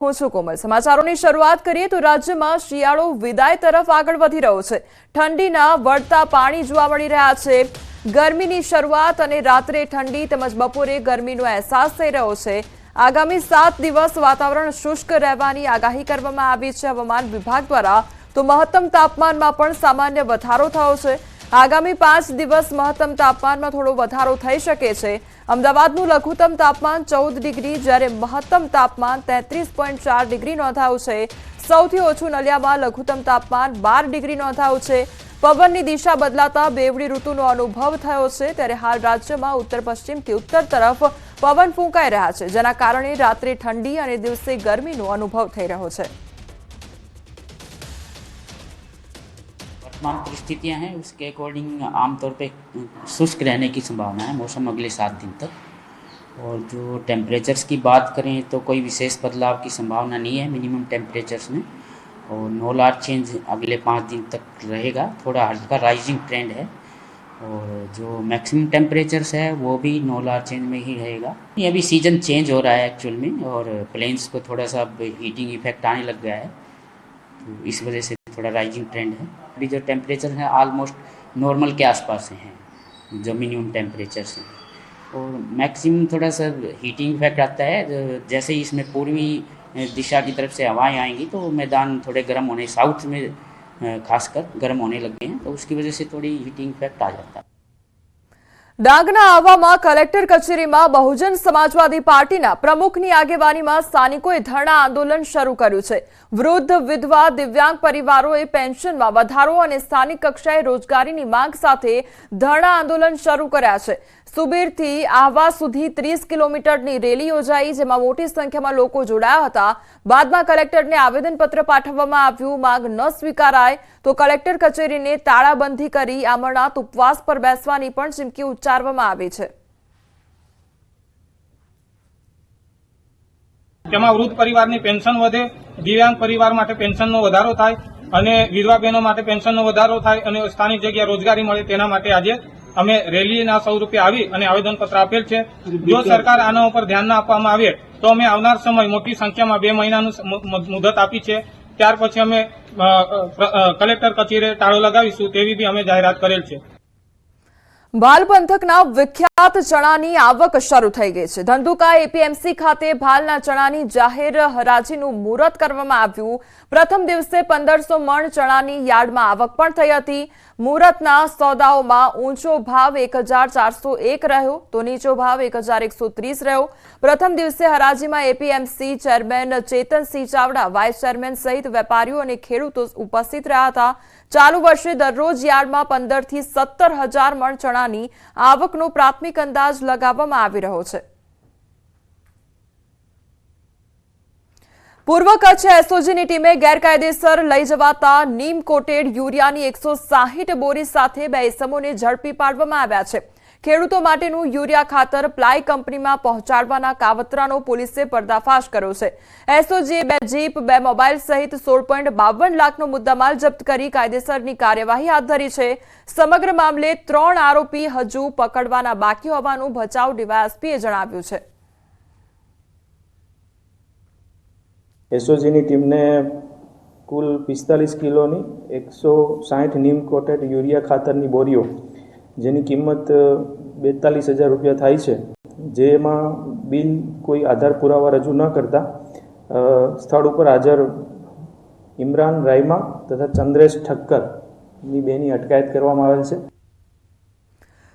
હું છું કોમલ। સમાચારોની શરૂઆત કરીએ તો રાજ્યમાં શિયાળો વિદાય તરફ આગળ વધી રહ્યો છે। ઠંડીના વળતા પાણી જોવા મળી રહ્યા છે। ગરમીની શરૂઆત અને રાત્રે ઠંડી તેમજ બપોરે ગરમીનો અહેસાસ થઈ રહ્યો છે। આગામી 7 દિવસ વાતાવરણ શુષ્ક રહેવાની આગાહી કરવામાં આવી છે હવામાન વિભાગ દ્વારા। તો મહત્તમ તાપમાનમાં પણ સામાન્ય વધારો થયો છે। આગામી 5 દિવસ મહત્તમ તાપમાનમાં થોડો વધારો થઈ શકે છે। અમદાવાદનું લઘુત્તમ તાપમાન 14 ડિગ્રી જ્યારે મહત્તમ તાપમાન 33.4 ડિગ્રી નોંધાયું છે। સૌથી ઓછું નલિયામાં લઘુત્તમ તાપમાન 12 ડિગ્રી નોંધાયું છે। પવનની દિશા બદલાતા બેવડી ઋતુનો અનુભવ થયો છે ત્યારે હાલ રાજ્યમાં ઉત્તર પશ્ચિમથી ઉત્તર તરફ પવન ફૂંકાઈ રહ્યા છે જેના કારણે રાત્રે ઠંડી અને દિવસે ગરમીનો અનુભવ થઈ રહ્યો છે। वर्तमान परिस्थितियां हैं उसके अकॉर्डिंग आमतौर पे शुष्क रहने की संभावना है मौसम अगले 7 दिन तक। और जो टेम्परेचर्स की बात करें तो कोई विशेष बदलाव की संभावना नहीं है मिनिमम टेम्परेचर्स में। और नो लार्ज चेंज अगले 5 दिन तक रहेगा, थोड़ा हल्का राइजिंग ट्रेंड है। और जो मैक्सिमम टेम्परेचर्स है वो भी नो लार्ज चेंज में ही रहेगा। ये अभी सीज़न चेंज हो रहा है एक्चुअल में और प्लेन्स को थोड़ा सा हीटिंग इफेक्ट आने लग गया है, तो इस वजह से थोड़ा राइजिंग ट्रेंड है। अभी जो टेम्परेचर है ऑलमोस्ट नॉर्मल के आसपास हैं जो मिनिमम टेम्परेचर्स हैं। और मैक्सिमम थोड़ा सा हीटिंग इफेक्ट आता है जैसे ही इसमें पूर्वी दिशा की तरफ से हवाएं आएंगी तो मैदान थोड़े गर्म होने, साउथ में खासकर गर्म होने लग गए हैं, तो उसकी वजह से थोड़ी हीटिंग इफेक्ट आ जाता है। ડાંગના આહવામાં કલેક્ટર કચેરીમાં બહુજન સમાજવાદી પાર્ટીના પ્રમુખની આગેવાનીમાં સ્થાનિકોએ ધરણા આંદોલન શરૂ કર્યું છે। વૃદ્ધ, વિધવા, દિવ્યાંગ પરિવારોએ પેન્શનમાં વધારો અને સ્થાનિક કક્ષાએ રોજગારીની માંગ સાથે ધરણા આંદોલન શરૂ કર્યા છે। સુબીરથી આહવા સુધી 30 કિલોમીટરની રેલી યોજાઈ જેમાં મોટી સંખ્યામાં લોકો જોડાયા હતા। બાદમાં કલેક્ટરને આવેદનપત્ર પાઠવવામાં આવ્યું। માંગ ન સ્વીકારાય તો કલેક્ટર કચેરીને તાળાબંધી કરી અમરનાથ ઉપવાસ પર બેસવાની પણ ચીમકી ઉચ્ચારવામાં આવી છે। તેમાં વૃદ્ધ પરિવારની પેન્શન વધે, દિવ્યાંગ પરિવાર માટે પેન્શનનો વધારો થાય અને વિધવા બહેનો માટે પેન્શનનો વધારો થાય અને સ્થાનિક જગ્યાએ રોજગારી મળે તેના માટે આજે અમે રેલીના સ્વરૂપે આવી અને આવેદનપત્ર આપેલ છે। જો સરકાર આના ઉપર ધ્યાન ના આપવામાં આવે તો અમે આવનાર સમય મોટી સંખ્યામાં 2 મહિનાનું મુદત આપી છે, ત્યાર પછી અમે કલેક્ટર કચેરીએ તાળો લગાવીશું તેવી બી અમે જાહેરાત કરેલ છે। ભાલ પંથકના વિખ્યાત ચણાની આવક શરૂ થઈ ગઈ છે। ધંધુકા એપીએમસી ખાતે ભાલના ચણાની જાહેર હરાજીનું મુહૂર્ત કરવામાં આવ્યું। પ્રથમ દિવસે 1500 મણ ચણાની યાર્ડમાં આવક પણ થઈ હતી। મુહૂર્તના સોદાઓમાં ઊંચો ભાવ 1401 રહ્યો તો નીચો ભાવ 1130 રહ્યો। પ્રથમ દિવસે હરાજીમાં APMC chairman Chetansinh Chavda, vice chairman સહિત વેપારીઓ અને ખેડૂતો ઉપસ્થિત રહ્યા હતા। ચાલુ વર્ષે દરરોજ યાર્ડમાં 15 થી 17,000 મણ ચણાની આવકનો પ્રાથમિક અંદાજ લગાવવામાં આવી રહ્યો છે। પૂર્વ કચ્છ એસઓજીની ટીમે ગેરકાયદેસર લઈ જવાતા નીમ કોટેડ યુરિયાની 160 બોરી સાથે 2 ઇસમોને ઝડપી પાડવામાં આવ્યા છે। ખેડૂતો માટેનું યુરિયા ખાતર પ્લાય કંપનીમાં પહોંચાડવાના કાવતરાનો પોલીસે પર્દાફાશ કર્યો છે। એસઓજીએ 2 જીપ, 2 મોબાઈલ સહિત 16.52 લાખનો મુદ્દામાલ જપ્ત કરી કાયદેસરની કાર્યવાહી હાથ ધરી છે। સમગ્ર મામલે 3 આરોપી હજુ પકડવાના બાકી હોવાનું ભચાઉ ડીવાયએસપીએ જણાવ્યું છે। એસઓજીની ટીમને કુલ 45 કિલોની 160 નીમ કોટેડ યુરિયા ખાતરની બોરીઓ જેની કિંમત 42,000 રૂપિયા થાય છે, જેમાં બિલ કોઈ આધાર પુરાવા રજૂ ન કરતા સ્થળ ઉપર હાજર ઇમરાન રાયમા તથા ચંદ્રેશ ઠક્કરની બેની અટકાયત કરવામાં આવેલ છે।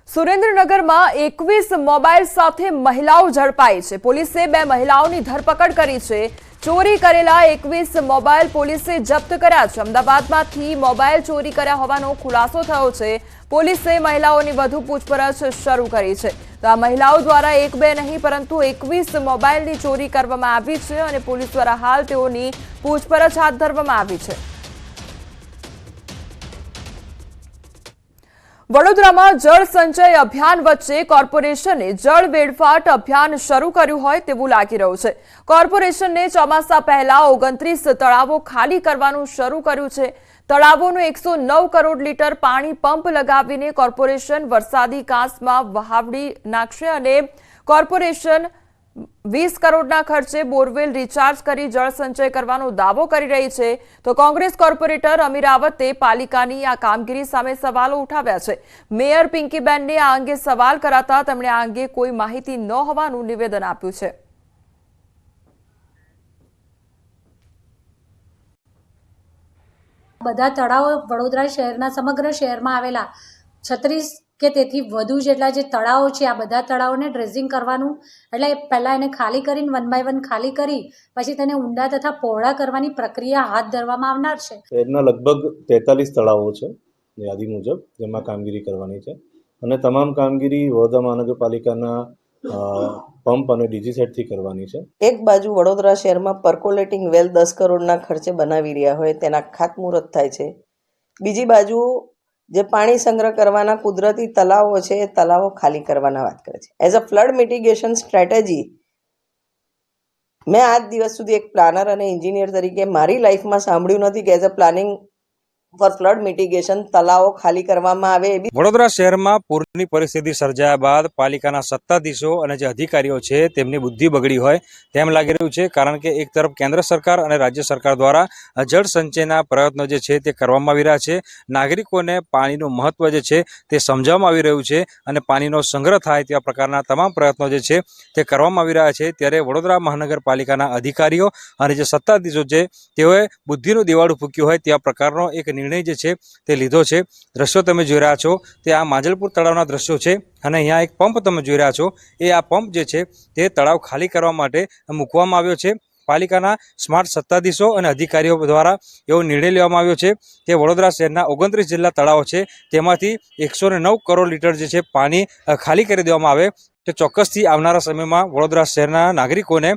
સુરેન્દ્રનગરમાં 21 મોબાઈલ સાથે મહિલાઓ ઝડપાઈ છે। પોલીસે 2 મહિલાઓની ધરપકડ કરી છે। ચોરી કરેલા 21 મોબાઈલ પોલીસે જપ્ત કર્યા છે। અમદાવાદમાંથી મોબાઈલ ચોરી કર્યા હોવાનો ખુલાસો થયો છે। પોલીસે મહિલાઓની વધુ પૂછપરછ શરૂ કરી છે। તો આ મહિલાઓ દ્વારા 1-2 નહીં પરંતુ 21 મોબાઈલની ચોરી કરવામાં આવી છે અને પોલીસ દ્વારા હાલ તેઓની પૂછપરછ હાથ ધરવામાં આવી છે। વડોદરામાં જળ સંચય અભિયાન વચ્ચે કોર્પોરેશને જળ વેડફાટ અભિયાન શરૂ કર્યું હોય તેવું લાગી રહ્યું છે। કોર્પોરેશને ચોમાસા પહેલા 29 તળાવો ખાલી કરવાનું શરૂ કર્યું છે। તળાવોનું 109 કરોડ લીટર પાણી પંપ લગાવીને કોર્પોરેશન વરસાદી કાંસમાં વહાવડી નાખશે અને કોર્પોરેશન 20 કરોડના ખર્ચે બોરવેલ રિચાર્જ કરી જળ સંચય કરવાનો દાવો કરી રહી છે, તો કોંગ્રેસ કોર્પોરેટર અમીરાવતે પાલિકાની આ કામગીરી સામે સવાલો ઉઠાવ્યા છે। મેયર પિંકીબેનને આ અંગે સવાલ કરાતા તેમણે આ અંગે કોઈ માહિતી ન હોવાનું નિવેદન આપ્યું છે। બધા તળાવો વડોદરા શહેરના સમગ્ર શહેરમાં આવેલા 36 કે તેથી વધુ જેટલા જે તળાવો છે, આ બધા તળાવોને ડ્રેઝિંગ કરવાનું, એટલે પહેલાં એને ખાલી કરીને 1 બાય 1 ખાલી કરી પછી તેને ઊંડા તથા પહોળા કરવાની પ્રક્રિયા હાથ ધરવામાં આવનાર છે। શહેરના લગભગ 43 તળાવો છે યાદી મુજબ, જેમાં કામગીરી કરવાની છે અને તમામ કામગીરી વડોદરા મહાનગરપાલિકાના પંપ અને ડીજી સેટથી કરવાની છે। એક બાજુ વડોદરા શહેરમાં પર્કોલેટિંગ વેલ 10 કરોડના ખર્ચે બનાવી રહ્યા હોય તેના ખાતમુહૂર્ત થાય છે, બીજી બાજુ જે પાણી સંગ્રહ કરવાના કુદરતી તલાવો છે એ તલાવો ખાલી કરવાના વાત કરે છે। As a flood mitigation strategy મેં આજ દિવસ સુધી એક પ્લાનર અને એન્જિનિયર તરીકે મારી લાઈફમાં સાંભળ્યું નથી કે as a planning for flood mitigation તલાવો ખાલી કરવામાં આવે। વડોદરા શહેરમાં પૂરની પરિસ્થિતિ સર્જાયા બાદ પાલિકાના સત્તાધીશો અને જે અધિકારીઓ છે તેમની બુદ્ધિ બગડી હોય તેમ લાગી રહ્યું છે, કારણ કે એક તરફ કેન્દ્ર સરકાર અને રાજ્ય સરકાર દ્વારા જળ સંચયના પ્રયત્નો જે છે તે કરવામાં આવી રહ્યા છે, નાગરિકોને પાણીનું મહત્વ જે છે તે સમજાવવામાં આવી રહ્યું છે અને પાણીનો સંગ્રહ થાય તેવા પ્રકારના તમામ પ્રયત્નો જે છે તે કરવામાં આવી રહ્યા છે। ત્યારે વડોદરા મહાનગરપાલિકાના અધિકારીઓ અને જે સત્તાધીશો છે તેઓએ બુદ્ધિનું દિવાળું ફૂક્યું હોય તેવા પ્રકારનો એક નિર્ણય જે છે તે લીધો છે। દ્રશ્યો તમે જોઈ રહ્યા છો તે આ માંજલપુર તળાવના દ્રશ્યો છે અને અહીંયા એક પંપ તમે જોઈ રહ્યા છો, એ આ પંપ જે છે તે તળાવ ખાલી કરવા માટે મૂકવામાં આવ્યો છે। પાલિકાના સ્માર્ટ સત્તાધીશો અને અધિકારીઓ દ્વારા એવો નિર્ણય લેવામાં આવ્યો છે કે વડોદરા શહેરના 29 જેટલા તળાવો છે તેમાંથી 109 કરોડ લીટર જે છે પાણી ખાલી કરી દેવામાં આવે તો ચોક્કસથી આવનારા સમયમાં વડોદરા શહેરના નાગરિકોને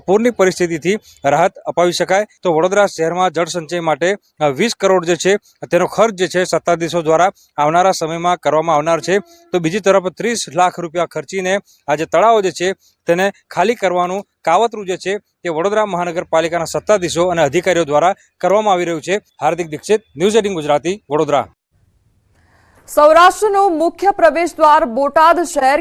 પૂરની પરિસ્થિતિથી રાહત અપાવી શકાય। તો વડોદરા શહેરમાં જળ સંચય માટે 20 કરોડ જે છે તેનો ખર્ચ જે છે સત્તાધીશો દ્વારા આવનારા સમયમાં કરવામાં આવનાર છે। તો બીજી તરફ 30 લાખ રૂપિયા ખર્ચીને આ જે તળાવો જે છે તેને ખાલી કરવાનું કાવતરું જે છે તે વડોદરા મહાનગરપાલિકાના સત્તાધીશો અને અધિકારીઓ દ્વારા કરવામાં આવી રહ્યું છે। હાર્દિક દીક્ષિત, ન્યૂઝ 18 ગુજરાતી, વડોદરા। સૌરાષ્ટ્રનું મુખ્ય પ્રવેશ દ્વાર બોટાદ શહેર